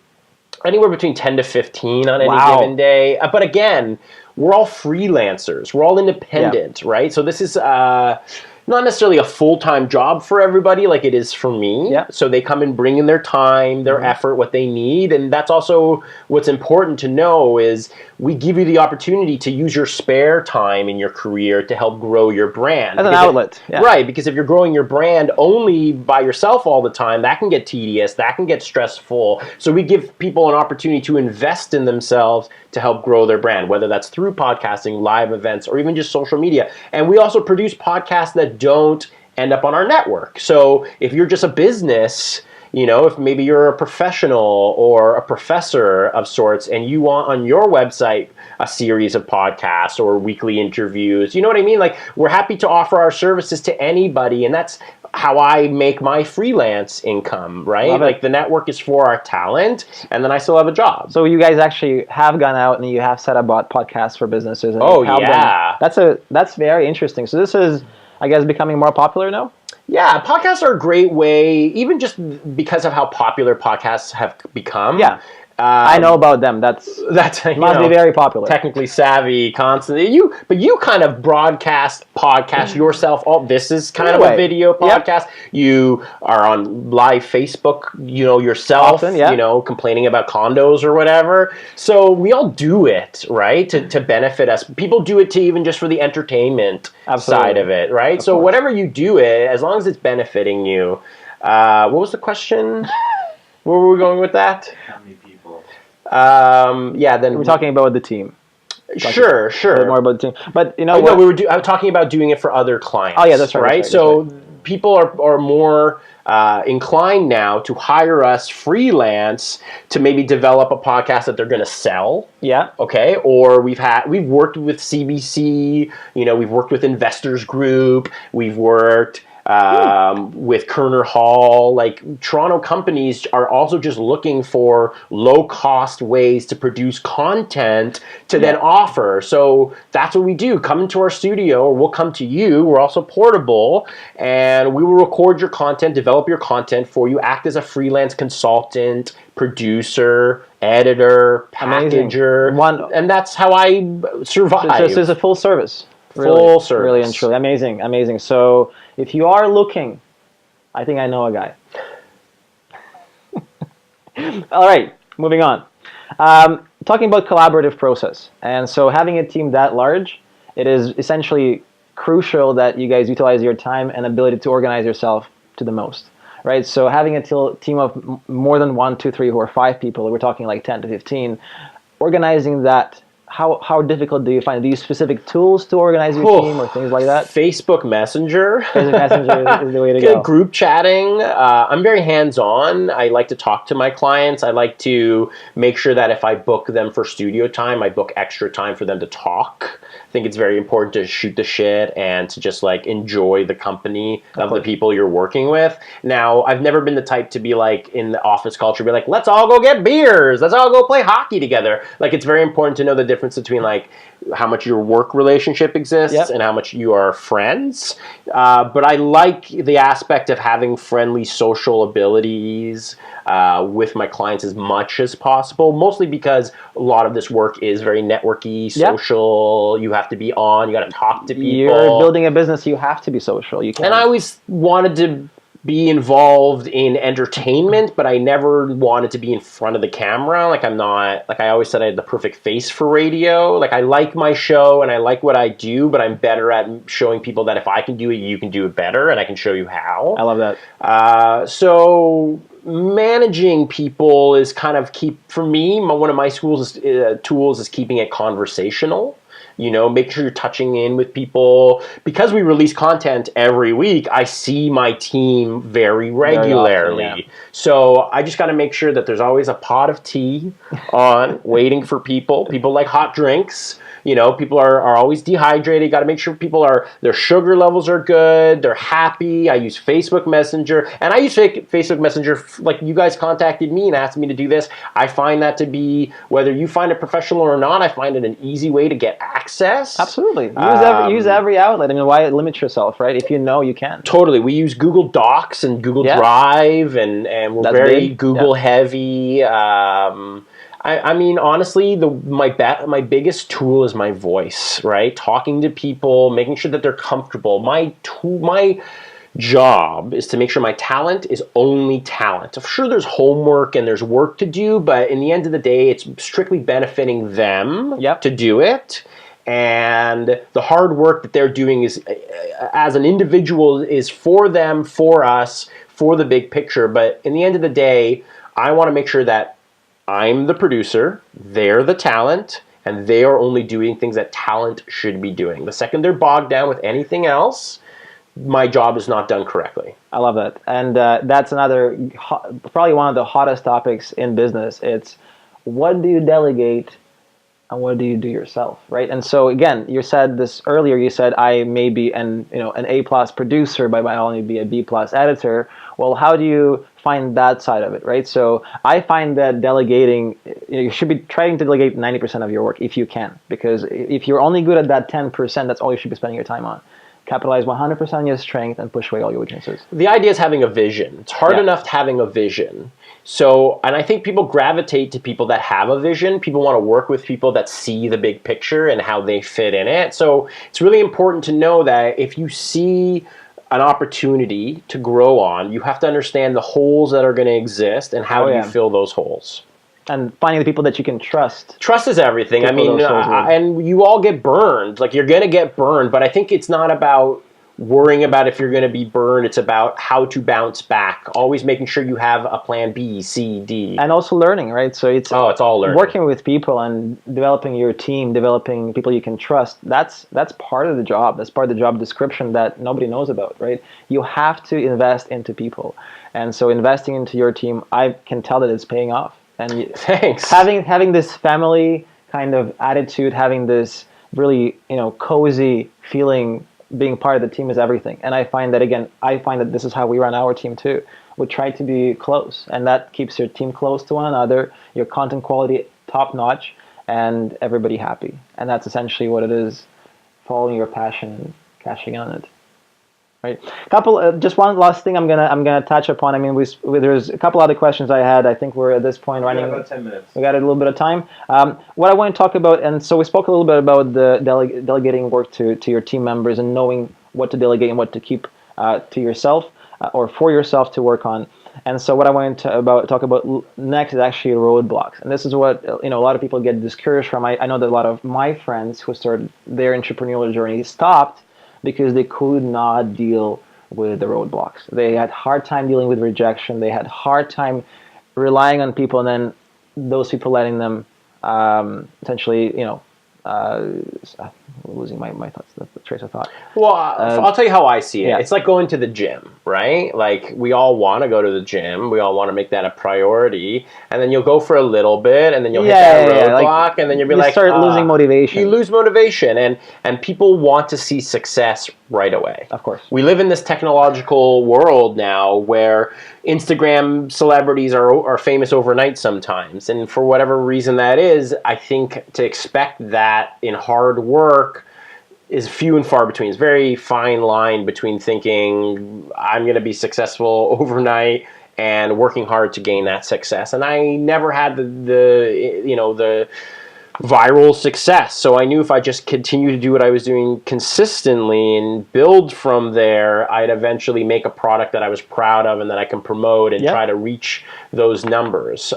Anywhere between 10 to 15 on any given day. But again, we're all freelancers. We're all independent, right? So this is not necessarily a full-time job for everybody like it is for me. Yeah. So they come and bring in their time, their effort, what they need. And that's also what's important to know is we give you the opportunity to use your spare time in your career to help grow your brand. As an outlet. Right, because if you're growing your brand only by yourself all the time, that can get tedious, that can get stressful. So we give people an opportunity to invest in themselves to help grow their brand, whether that's through podcasting, live events, or even just social media. And we also produce podcasts that don't end up on our network. So if you're just a business, you know, if maybe you're a professional or a professor of sorts and you want on your website a series of podcasts or weekly interviews, you know what I mean? Like, we're happy to offer our services to anybody, and that's how I make my freelance income, right? Like, the network is for our talent, and then I still have a job. So you guys actually have gone out and you have set up podcasts for businesses. And that's very interesting. So this is, I guess, becoming more popular now? Yeah, podcasts are a great way, even just because of how popular podcasts have become. Yeah. I know about them. That's must be very popular. Technically savvy, constantly. But you kind of podcast yourself. Oh, this is kind of a video podcast. Yep. You are on live Facebook, you know, yourself, often, you know, complaining about condos or whatever. So we all do it, right? To benefit us. People do it to even just for the entertainment side of it, right? So whatever you do it, as long as it's benefiting you. What was the question? Where were we going with that? How many people? Then we're talking about the team. Sure. A bit more about the team, but you know, I was talking about doing it for other clients. Oh yeah, that's right. Right. So people are more inclined now to hire us freelance to maybe develop a podcast that they're going to sell. Yeah. Okay. Or we've worked with CBC. You know, we've worked with Investors Group. We've worked with Kerner Hall. Like, Toronto companies are also just looking for low-cost ways to produce content to then offer. So that's what we do. Come into our studio, or we'll come to you. We're also portable, and we will record your content, develop your content for you, act as a freelance consultant, producer, editor, packager. And that's how I survive. So this is a full service. Full service. Really and truly. Amazing. So if you are looking, I think I know a guy. All right, moving on. Talking about collaborative process. And so having a team that large, it is essentially crucial that you guys utilize your time and ability to organize yourself to the most. Right? So having a team of more than 1, 2, 3, or 5 people, we're talking like 10 to 15, organizing that. How difficult do you find it? Do you use specific tools to organize your team or things like that? Facebook Messenger. Facebook Messenger is the way to go. Group chatting. I'm very hands-on. I like to talk to my clients. I like to make sure that if I book them for studio time, I book extra time for them to talk. think it's very important to shoot the shit and to just like enjoy the company of the people you're working with. Now, I've never been the type to be like in the office culture, be like, let's all go get beers, let's all go play hockey together. Like, it's very important to know the difference between like how much your work relationship exists and how much you are friends. But I like the aspect of having friendly social abilities with my clients as much as possible, mostly because a lot of this work is very networky, social. You have to be on, you got to talk to people. You're building a business, you have to be social. You can't. And I always wanted to be involved in entertainment, but I never wanted to be in front of the camera. Like, I'm not, like I always said, I had the perfect face for radio. Like, I like my show and I like what I do, but I'm better at showing people that if I can do it, you can do it better, and I can show you how. I love that. So managing people is kind of for me, one of my tools is keeping it conversational. You know, make sure you're touching in with people. Because we release content every week, I see my team very regularly. Very often, So I just got to make sure that there's always a pot of tea on waiting for people. People like hot drinks. You know, people are always dehydrated. Got to make sure their sugar levels are good. They're happy. I use Facebook Messenger. And I use Facebook Messenger, like you guys contacted me and asked me to do this. I find that to be, whether you find it professional or not, I find it an easy way to get access. Absolutely. Use every outlet. I mean, why limit yourself, right? If you know, you can. Totally. We use Google Docs and Google Drive, and we're very Google heavy. I mean, honestly, my biggest tool is my voice, right? Talking to people, making sure that they're comfortable. My job is to make sure my talent is only talent. Sure, there's homework and there's work to do, but in the end of the day, it's strictly benefiting them to do it. And the hard work that they're doing is, as an individual, is for them, for us, for the big picture. But in the end of the day, I want to make sure that I'm the producer, they're the talent, and they are only doing things that talent should be doing. The second they're bogged down with anything else, my job is not done correctly. I love that. And that's another, probably one of the hottest topics in business. It's, what do you delegate and what do you do yourself, right? And so again, you said this earlier, you said I may be an A+ producer, but I might only be a B+ editor. Well, how do you find that side of it, right? So I find that delegating, you should be trying to delegate 90% of your work if you can, because if you're only good at that 10%, that's all you should be spending your time on. Capitalize 100% on your strength and push away all your weaknesses. The idea is having a vision. It's hard enough having a vision. So, and I think people gravitate to people that have a vision. People want to work with people that see the big picture and how they fit in it. So it's really important to know that if you see an opportunity to grow on, you have to understand the holes that are going to exist and how do you fill those holes. And finding the people that you can trust. Trust is everything. I mean, and you all get burned. Like, you're going to get burned, but I think it's not about worrying about if you're going to be burned. It's about how to bounce back. Always making sure you have a plan B, C, D. And also learning, right? So it's all learning. Working with people and developing your team, developing people you can trust. That's part of the job. That's part of the job description that nobody knows about, right? You have to invest into people. And so investing into your team, I can tell that it's paying off. And thanks. Having this family kind of attitude, having this really cozy feeling, being part of the team is everything. And I find that this is how we run our team too. We try to be close, and that keeps your team close to one another, your content quality top notch, and everybody happy. And that's essentially what it is: following your passion and cashing on it. Right. Just one last thing I'm gonna touch upon. I mean, there's a couple other questions I had. I think we're at this point running. About 10 minutes. We got a little bit of time. What I want to talk about, and so we spoke a little bit about the delegating work to your team members and knowing what to delegate and what to keep to yourself or for yourself to work on. And so what I wanted to talk about next is actually roadblocks. And this is what a lot of people get discouraged from. I know that a lot of my friends who started their entrepreneurial journey stopped because they could not deal with the roadblocks. They had hard time dealing with rejection. They had hard time relying on people, and then those people letting them essentially, losing my thoughts, the trace of thought. Well, I'll tell you how I see it. Yeah. It's like going to the gym, right? Like we all want to go to the gym. We all want to make that a priority. And then you'll go for a little bit, and then you'll hit that roadblock, Like, and then you'll be you start losing motivation. You lose motivation, and people want to see success right away. Of course. We live in this technological world now where Instagram celebrities are famous overnight sometimes. And for whatever reason that is, I think to expect that in hard work is few and far between. It's a very fine line between thinking I'm going to be successful overnight and working hard to gain that success. And I never had the viral success. So I knew if I just continued to do what I was doing consistently and build from there, I'd eventually make a product that I was proud of and that I can promote and try to reach those numbers.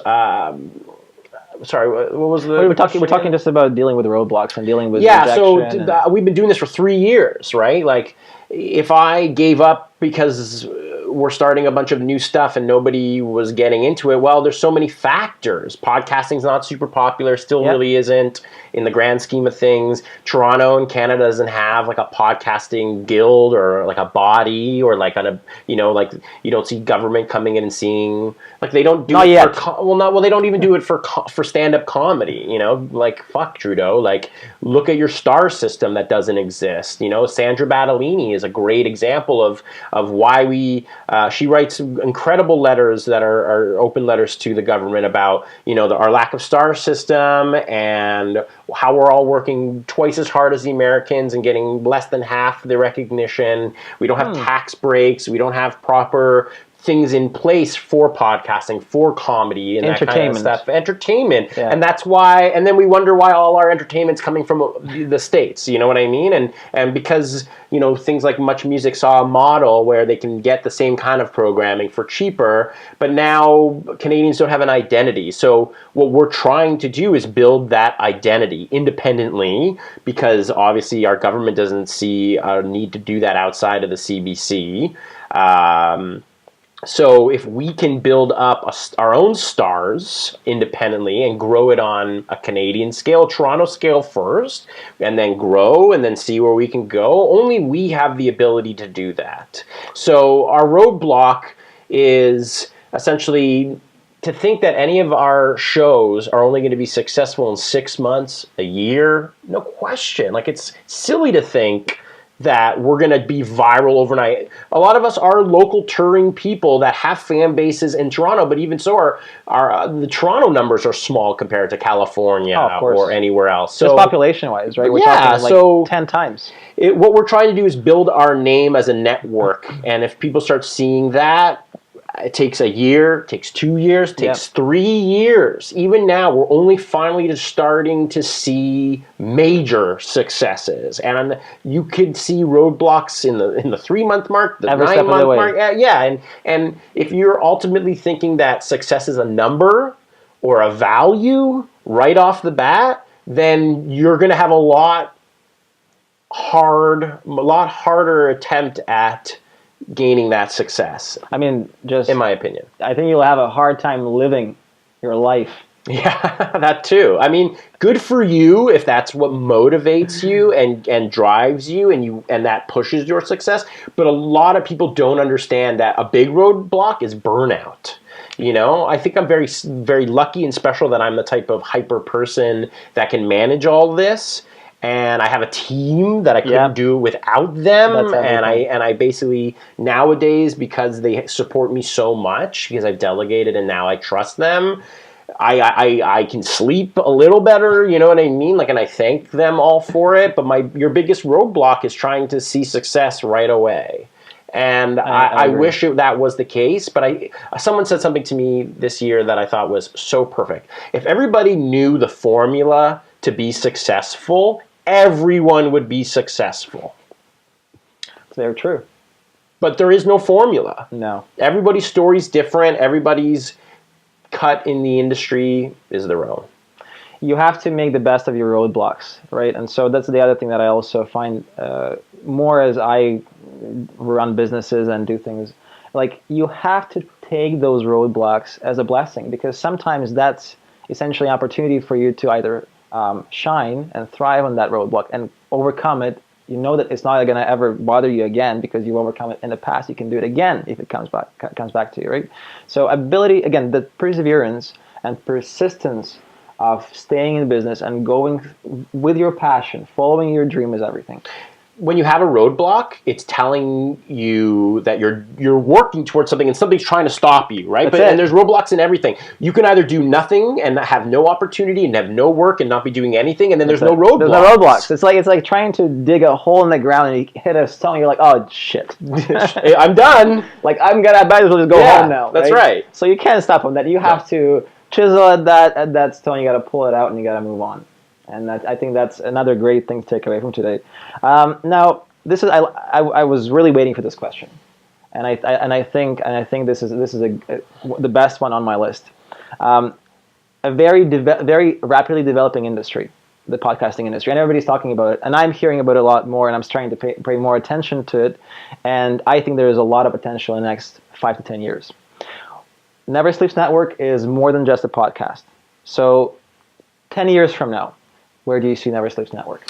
Sorry, what was the? We're talking just about dealing with roadblocks and dealing with rejection. So we've been doing this for 3 years, right? Like, if I gave up because we're starting a bunch of new stuff and nobody was getting into it, well, there's so many factors. Podcasting's not super popular, still really isn't in the grand scheme of things. Toronto and Canada doesn't have like a podcasting guild or like a body or like on a, like you don't see government coming in and seeing, like they don't do they don't even do it for stand-up comedy, like fuck Trudeau, like look at your star system that doesn't exist. Sandra Battellini is a great example of why she writes incredible letters that are open letters to the government about our lack of star system and how we're all working twice as hard as the Americans and getting less than half the recognition. We don't have tax breaks. We don't have proper things in place for podcasting, for comedy, and that kind of stuff. Entertainment. Yeah. And that's why, and then we wonder why all our entertainment's coming from the States, you know what I mean? And because, things like Much Music saw a model where they can get the same kind of programming for cheaper, but now Canadians don't have an identity. So what we're trying to do is build that identity independently, because obviously our government doesn't see a need to do that outside of the CBC. So if we can build up our own stars independently and grow it on a Canadian scale, Toronto scale first, and then grow and then see where we can go, only we have the ability to do that. So our roadblock is essentially to think that any of our shows are only going to be successful in 6 months, a year, no question. Like, it's silly to think that we're going to be viral overnight. A lot of us are local touring people that have fan bases in Toronto, but even so, the Toronto numbers are small compared to California or anywhere else. So, just population-wise, right? We're talking like 10 times. What we're trying to do is build our name as a network, and if people start seeing that, it takes a year, takes 2 years, takes 3 years. Even now, we're only finally just starting to see major successes. And you could see roadblocks in the 3-month mark, the 9-month mark. And if you're ultimately thinking that success is a number or a value right off the bat, then you're going to have a lot harder attempt at gaining that success. I mean, just in my opinion, I think you'll have a hard time living your life. Yeah, that too. I mean, good for you if that's what motivates you and drives you and that pushes your success. But a lot of people don't understand that a big roadblock is burnout. I think I'm very, very lucky and special that I'm the type of hyper person that can manage all this. And I have a team that I couldn't do without them. And I basically nowadays, because they support me so much, because I've delegated and now I trust them, I can sleep a little better, you know what I mean? Like, and I thank them all for it. But your biggest roadblock is trying to see success right away. And I wish that was the case, but someone said something to me this year that I thought was so perfect. If everybody knew the formula to be successful, everyone would be successful. Very true. But there is no formula. No. Everybody's story's different. Everybody's cut in the industry is their own. You have to make the best of your roadblocks, right? And so that's the other thing that I also find more as I run businesses and do things. Like, you have to take those roadblocks as a blessing, because sometimes that's essentially an opportunity for you to either shine and thrive on that roadblock and overcome it, you know that it's not going to ever bother you again because you overcome it in the past. You can do it again if it comes back to you, right? So ability, again, the perseverance and persistence of staying in business and going with your passion, following your dream is everything. When you have a roadblock, it's telling you that you're working towards something and something's trying to stop you, right? And there's roadblocks in everything. You can either do nothing and have no opportunity and have no work and not be doing anything, and then there's no roadblocks. There's no roadblocks. It's like trying to dig a hole in the ground and you hit a stone. You're like, oh shit, I'm done. Like I might as well just go home now. That's right. So you can't stop on that. You have to chisel at that stone. You got to pull it out and you got to move on. And I think that's another great thing to take away from today. Now, this is I was really waiting for this question, and I think this is the best one on my list. A very rapidly developing industry, the podcasting industry, and everybody's talking about it, and I'm hearing about it a lot more, and I'm starting to pay more attention to it, and I think there is a lot of potential in the next 5 to 10 years. Never Sleeps Network is more than just a podcast. So, 10 years from now, where do you see Never Sleeps Network?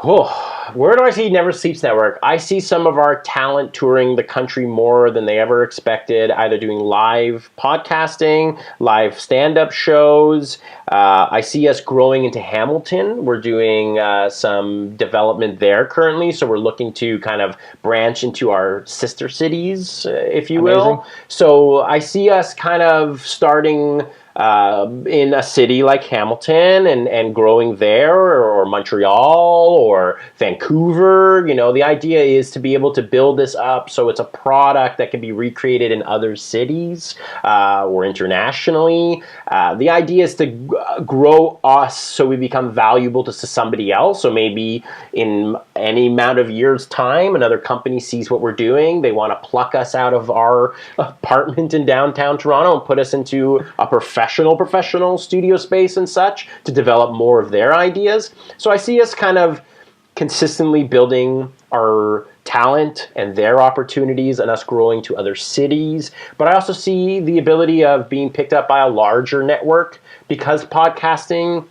Oh, where do I see Never Sleeps Network? I see some of our talent touring the country more than they ever expected, either doing live podcasting, live stand-up shows. I see us growing into Hamilton. We're doing some development there currently, so we're looking to kind of branch into our sister cities, if you will. So I see us kind of starting in a city like Hamilton and growing there, or Montreal or Vancouver. You know, the idea is to be able to build this up so it's a product that can be recreated in other cities or internationally. The idea is to grow us so we become valuable to somebody else. So maybe in any amount of years' time, another company sees what we're doing. They want to pluck us out of our apartment in downtown Toronto and put us into a professional studio space and such to develop more of their ideas. So I see us kind of consistently building our talent and their opportunities and us growing to other cities. But I also see the ability of being picked up by a larger network, because podcasting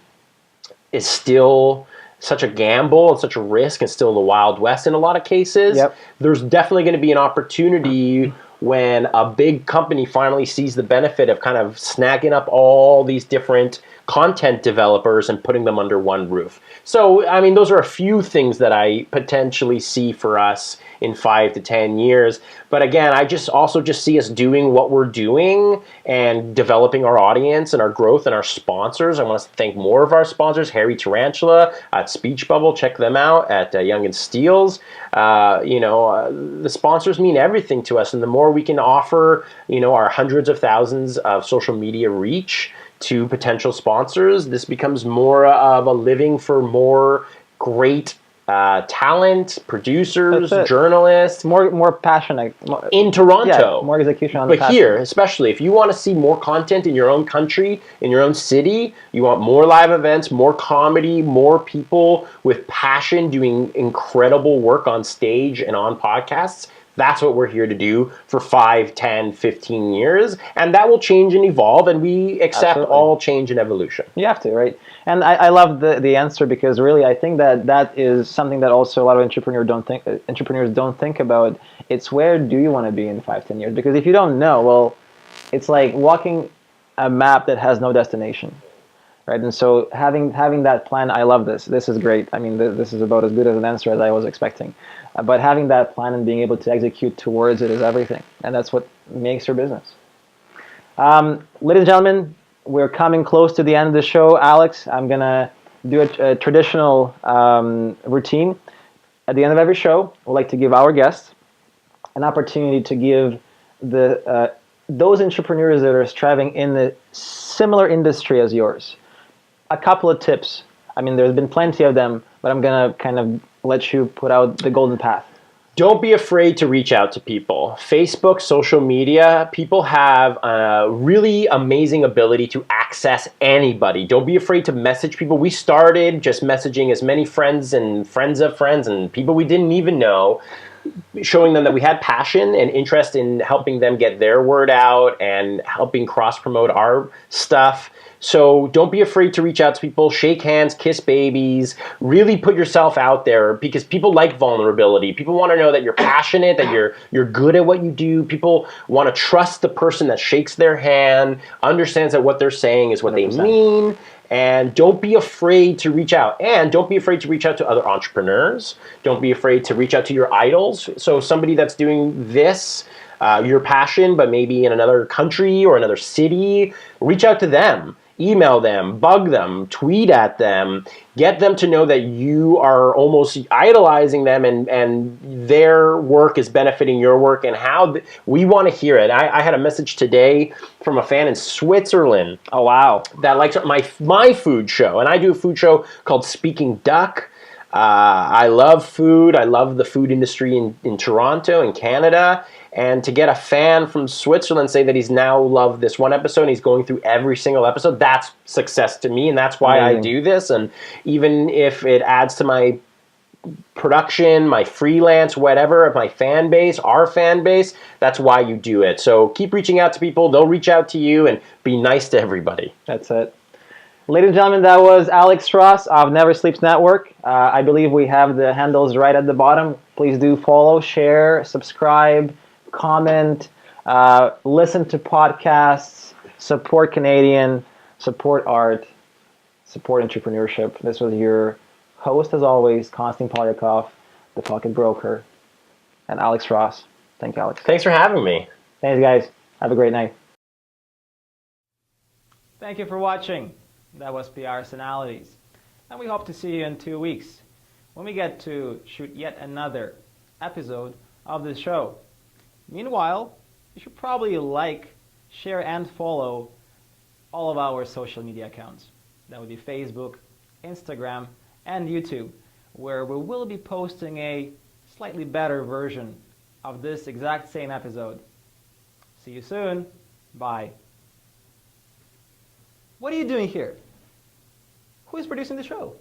is still such a gamble and such a risk and still the Wild West in a lot of cases. There's definitely going to be an opportunity when a big company finally sees the benefit of kind of snagging up all these different content developers and putting them under one roof. So, I mean, those are a few things that I potentially see for us in 5 to 10 years. But again, I also see us doing what we're doing and developing our audience and our growth and our sponsors. I want to thank more of our sponsors, Harry Tarantula at Speech Bubble. Check them out at Young and Steels. The sponsors mean everything to us. And the more we can offer, our hundreds of thousands of social media reach to potential sponsors, this becomes more of a living for more great talent, producers, journalists. More passionate. In Toronto. Yeah, more execution on the But here, especially, if you want to see more content in your own country, in your own city, you want more live events, more comedy, more people with passion doing incredible work on stage and on podcasts, that's what we're here to do for 5, 10, 15 years. And that will change and evolve, and we accept all change and evolution. You have to, right? And I love the answer, because really I think that is something that also a lot of entrepreneurs don't think about. It's where do you want to be in 5, 10 years? Because if you don't know, well, it's like walking a map that has no destination. Right, and so having that plan, I love this. This is great. I mean, this is about as good as an answer as I was expecting. But having that plan and being able to execute towards it is everything, and that's what makes your business. Ladies and gentlemen, we're coming close to the end of the show. Alex, I'm gonna do a traditional routine. At the end of every show, we'd like to give our guests an opportunity to give those entrepreneurs that are striving in the similar industry as yours a couple of tips. I mean, there's been plenty of them, but I'm going to kind of let you put out the golden path. Don't be afraid to reach out to people. Facebook, social media, people have a really amazing ability to access anybody. Don't be afraid to message people. We started just messaging as many friends and friends of friends and people we didn't even know. showing them that we had passion and interest in helping them get their word out and helping cross-promote our stuff. So don't be afraid to reach out to people, shake hands, kiss babies, really put yourself out there, because people like vulnerability. People want to know that you're passionate, that you're good at what you do. People want to trust the person that shakes their hand, understands that what they're saying is what 100%. They mean. And don't be afraid to reach out. And don't be afraid to reach out to other entrepreneurs. Don't be afraid to reach out to your idols. So somebody that's doing this, your passion, but maybe in another country or another city, reach out to them. Email them, bug them, tweet at them, get them to know that you are almost idolizing them and their work is benefiting your work, and how we want to hear it. I had a message today from a fan in Switzerland. Oh, wow. That likes my food show. And I do a food show called Speaking Duck. I love food. I love the food industry in Toronto, in Canada. And to get a fan from Switzerland say that he's now loved this one episode and he's going through every single episode, that's success to me, and that's why I do this. And even if it adds to my production, my freelance, whatever, my fan base, our fan base, that's why you do it. So keep reaching out to people. They'll reach out to you, and be nice to everybody. That's it. Ladies and gentlemen, that was Alex Strauss of Never Sleeps Network. I believe we have the handles right at the bottom. Please do follow, share, subscribe, comment, listen to podcasts, support Canadian, support art, support entrepreneurship. This was your host, as always, Konstantine Polyakov, the Pocket Broker, and Alex Ross. Thank you, Alex. Thanks for having me. Thanks, guys. Have a great night. Thank you for watching. That was PRsonalities. And we hope to see you in 2 weeks when we get to shoot yet another episode of this show. Meanwhile, you should probably like, share, and follow all of our social media accounts. That would be Facebook, Instagram, and YouTube, where we will be posting a slightly better version of this exact same episode. See you soon. Bye. What are you doing here? Who is producing the show?